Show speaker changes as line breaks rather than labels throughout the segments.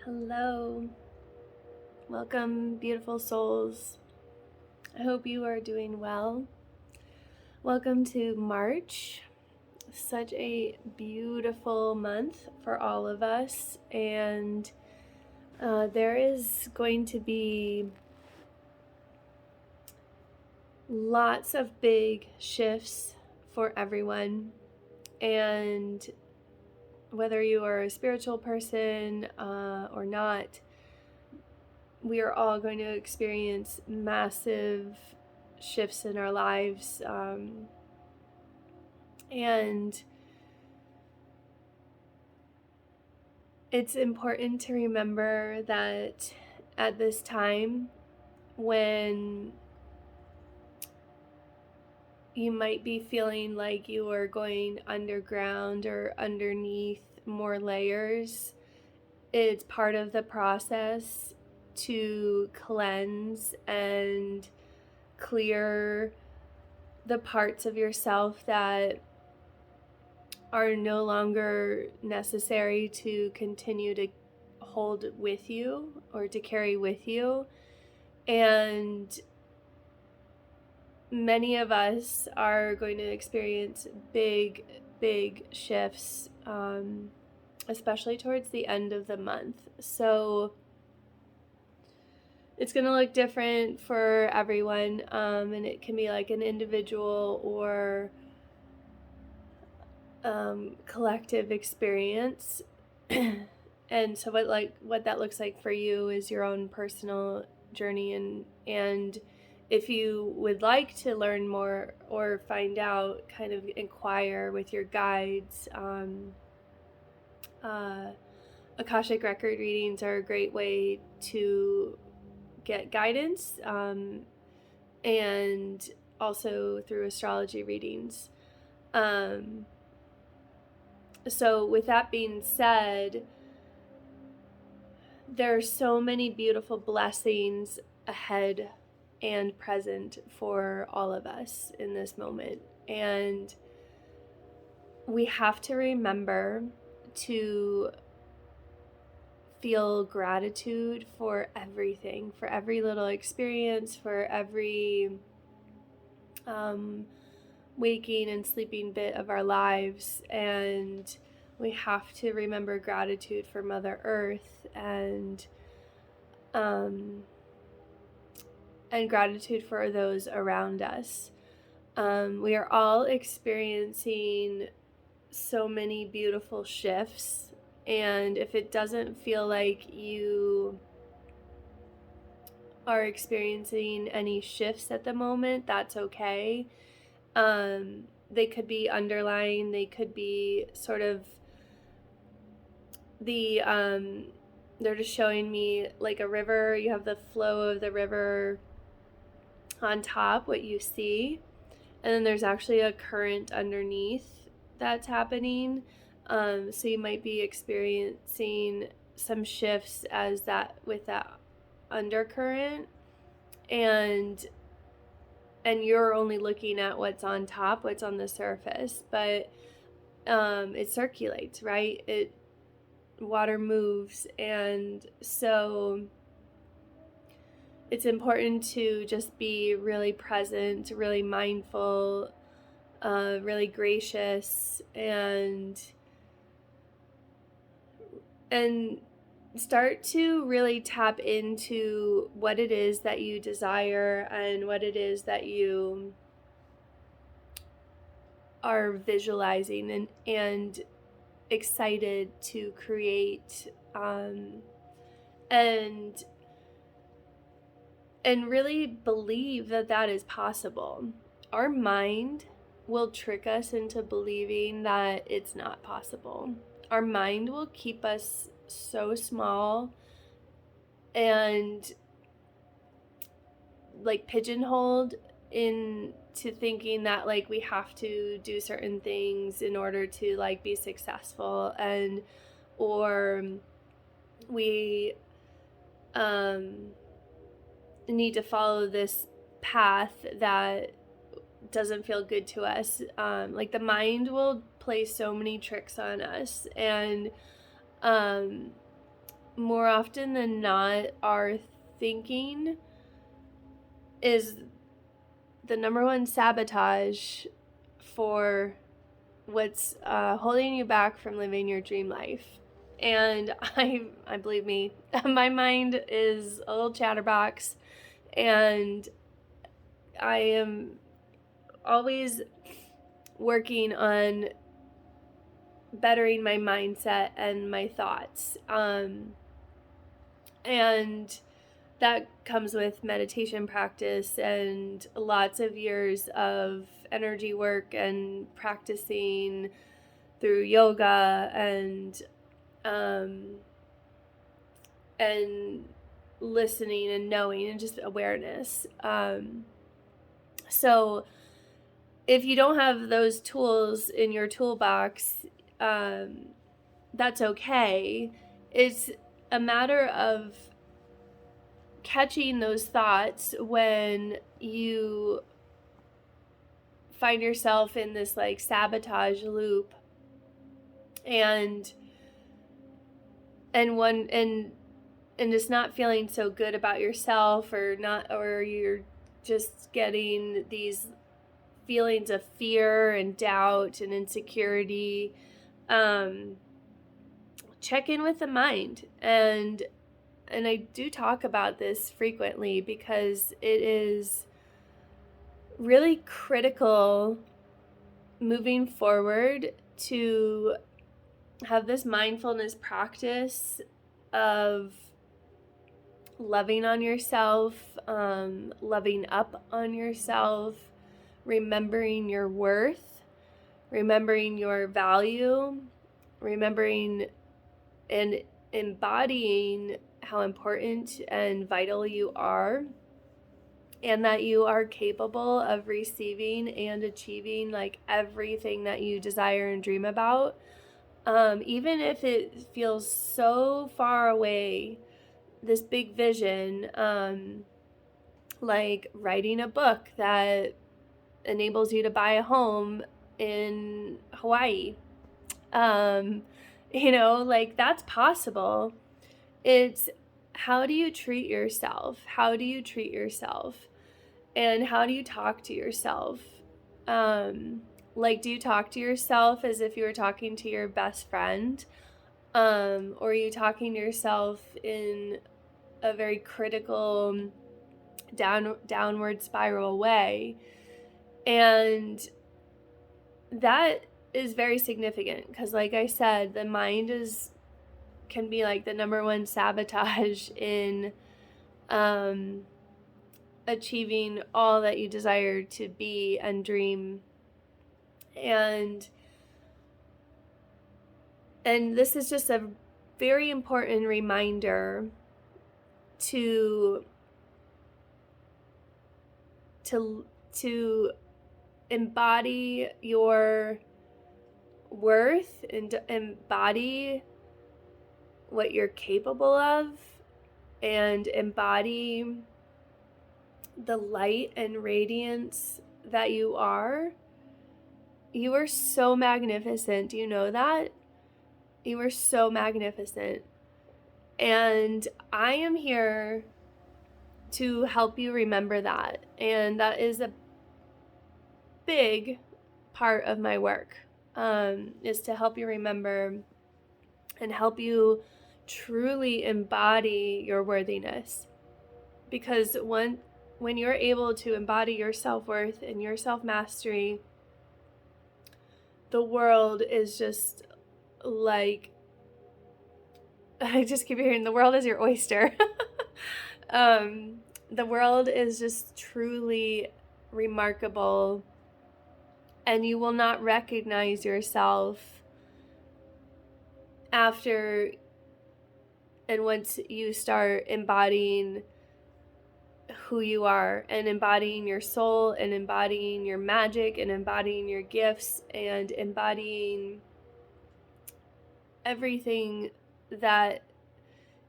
Hello. Welcome, beautiful souls. I hope you are doing well. Welcome to March. Such a beautiful month for all of us, and there is going to be lots of big shifts for everyone. And whether you are a spiritual person or not, we are all going to experience massive shifts in our lives. And it's important to remember that at this time, when you might be feeling like you are going underground or underneath more layers, it's part of the process to cleanse and clear the parts of yourself that are no longer necessary to continue to hold with you or to carry with you. And many of us are going to experience big shifts, especially towards the end of the month. So it's going to look different for everyone, and it can be like an individual or collective experience. And so what that looks like for you is your own personal journey, and if you would like to learn more or find out, kind of inquire with your guides. Akashic record readings are a great way to get guidance, and also through astrology readings. So with that being said, there are so many beautiful blessings ahead and present for all of us in this moment. And we have to remember to feel gratitude for everything, for every little experience, for every waking and sleeping bit of our lives. And we have to remember gratitude for Mother Earth and gratitude for those around us. We are all experiencing so many beautiful shifts, and if it doesn't feel like you are experiencing any shifts at the moment, that's okay. They could be underlying, they could be sort of they're just showing me like a river. You have the flow of the river on top, what you see, and then there's actually a current underneath that's happening. So you might be experiencing some shifts as that with that undercurrent, and you're only looking at what's on top, what's on the surface, but it circulates, right? Water moves, and so it's important to just be really present, really mindful, really gracious, and start to really tap into what it is that you desire and what it is that you are visualizing and excited to create, and really believe that that is possible. Our mind will trick us into believing that it's not possible. Our mind will keep us so small and like pigeonholed into thinking that like we have to do certain things in order to like be successful, and or we need to follow this path that doesn't feel good to us. Like the mind will play so many tricks on us, and more often than not, our thinking is the number one sabotage for what's holding you back from living your dream life. And I believe me, my mind is a little chatterbox, and I am always working on bettering my mindset and my thoughts. And that comes with meditation practice and lots of years of energy work and practicing through yoga and listening and knowing and just awareness. So if you don't have those tools in your toolbox, that's okay. It's a matter of catching those thoughts when you find yourself in this like sabotage loop and just not feeling so good about yourself, or you're just getting these feelings of fear and doubt and insecurity. Check in with the mind, and I do talk about this frequently because it is really critical moving forward to have this mindfulness practice of loving on yourself, loving up on yourself, remembering your worth, remembering your value, remembering and embodying how important and vital you are, and that you are capable of receiving and achieving like everything that you desire and dream about, even if it feels so far away. This big vision, like writing a book that enables you to buy a home in Hawaii, like that's possible. It's how do you treat yourself? How do you treat yourself? And how do you talk to yourself? Like, do you talk to yourself as if you were talking to your best friend? Or are you talking to yourself in a very critical, downward spiral way? And that is very significant because, like I said, the mind can be like the number one sabotage in achieving all that you desire to be and dream. And this is just a very important reminder to embody your worth and embody what you're capable of, and embody the light and radiance that you are. You are so magnificent. Do you know that? You are so magnificent. And I am here to help you remember that. And that is a big part of my work, is to help you remember and help you truly embody your worthiness. Because when you're able to embody your self-worth and your self-mastery, the world is just like, I just keep hearing, the world is your oyster. The world is just truly remarkable, and you will not recognize yourself after and once you start embodying who you are, and embodying your soul, and embodying your magic, and embodying your gifts, and embodying everything that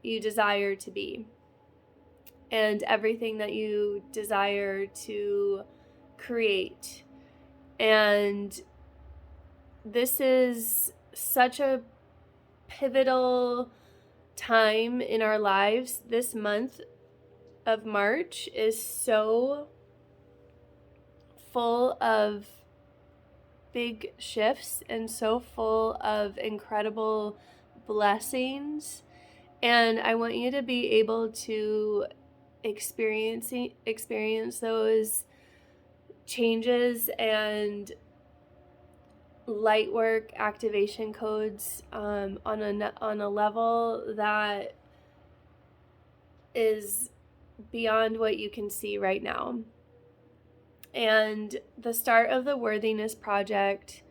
you desire to be, and everything that you desire to create. And this is such a pivotal time in our lives, this month of March is so full of big shifts and so full of incredible blessings. And I want you to be able to experience those changes and light work activation codes on a level that is beyond what you can see right now. And the start of the Worthiness Project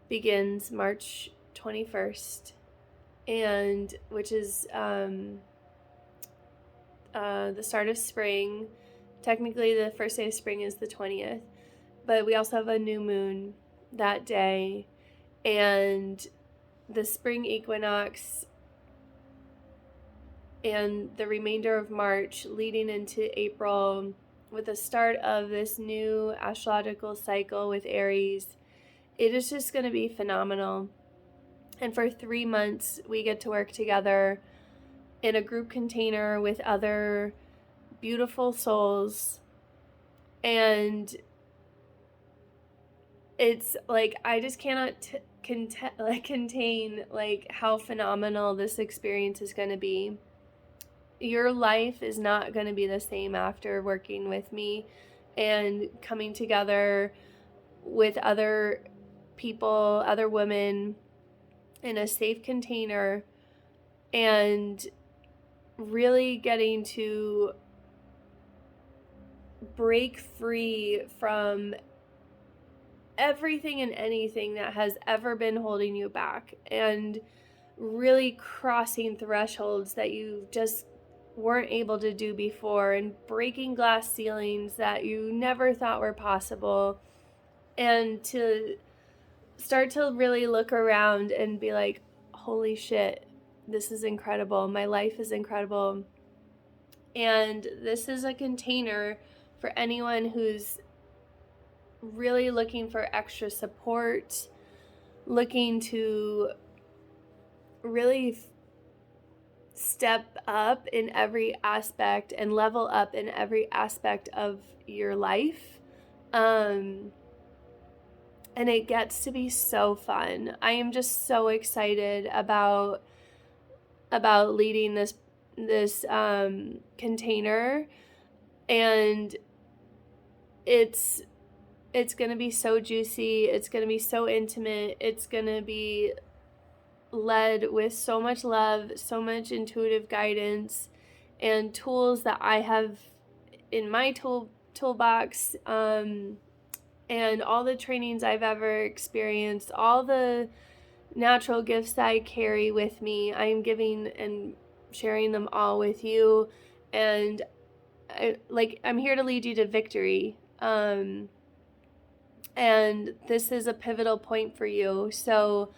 begins March 21st, and which is the start of spring. Technically, the first day of spring is the 20th, but we also have a new moon that day, and the spring equinox and the remainder of March leading into April with the start of this new astrological cycle with Aries. It is just going to be phenomenal. And for 3 months, we get to work together in a group container with other beautiful souls. And it's like, I just cannot contain like how phenomenal this experience is going to be. Your life is not going to be the same after working with me and coming together with other people, other women in a safe container, and really getting to break free from everything and anything that has ever been holding you back, and really crossing thresholds that you just weren't able to do before, and breaking glass ceilings that you never thought were possible, and to start to really look around and be like, holy shit, this is incredible. My life is incredible. And this is a container for anyone who's really looking for extra support, looking to really step up in every aspect and level up in every aspect of your life. And it gets to be so fun. I am just so excited about leading this container, and it's going to be so juicy. It's going to be so intimate. It's going to be led with so much love, so much intuitive guidance, and tools that I have in my toolbox, and all the trainings I've ever experienced, all the natural gifts that I carry with me. I am giving and sharing them all with you, and I'm here to lead you to victory. And this is a pivotal point for you. So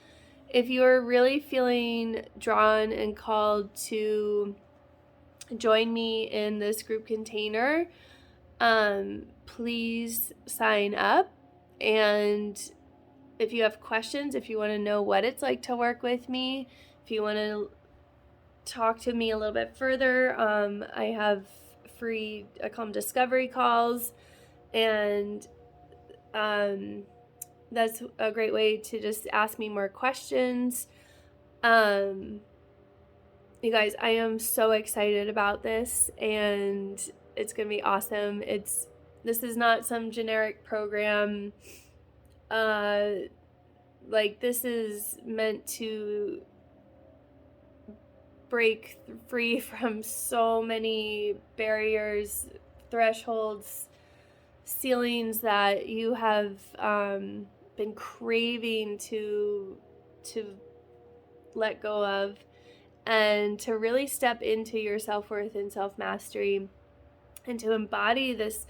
if you're really feeling drawn and called to join me in this group container, please sign up. And if you have questions, if you want to know what it's like to work with me, if you want to talk to me a little bit further, I have free, I call them discovery calls, and that's a great way to just ask me more questions. You guys, I am so excited about this, and it's gonna be awesome. This is not some generic program. This is meant to break free from so many barriers, thresholds, ceilings that you have been craving to let go of, and to really step into your self-worth and self-mastery, and to embody this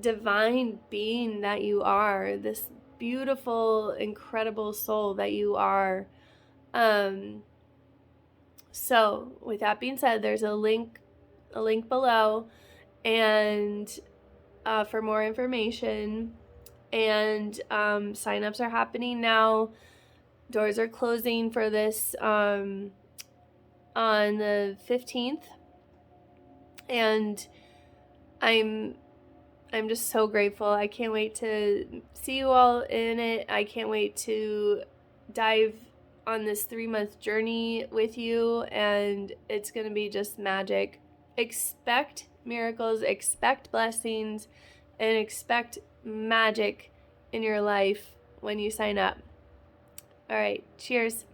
divine being that you are, this beautiful, incredible soul that you are. So with that being said, there's a link below, and for more information, and signups are happening now. Doors are closing for this on the 15th, and I'm just so grateful. I can't wait to see you all in it. I can't wait to dive on this 3-month journey with you, and it's going to be just magic. Expect miracles, expect blessings, and expect magic in your life when you sign up. All right, cheers.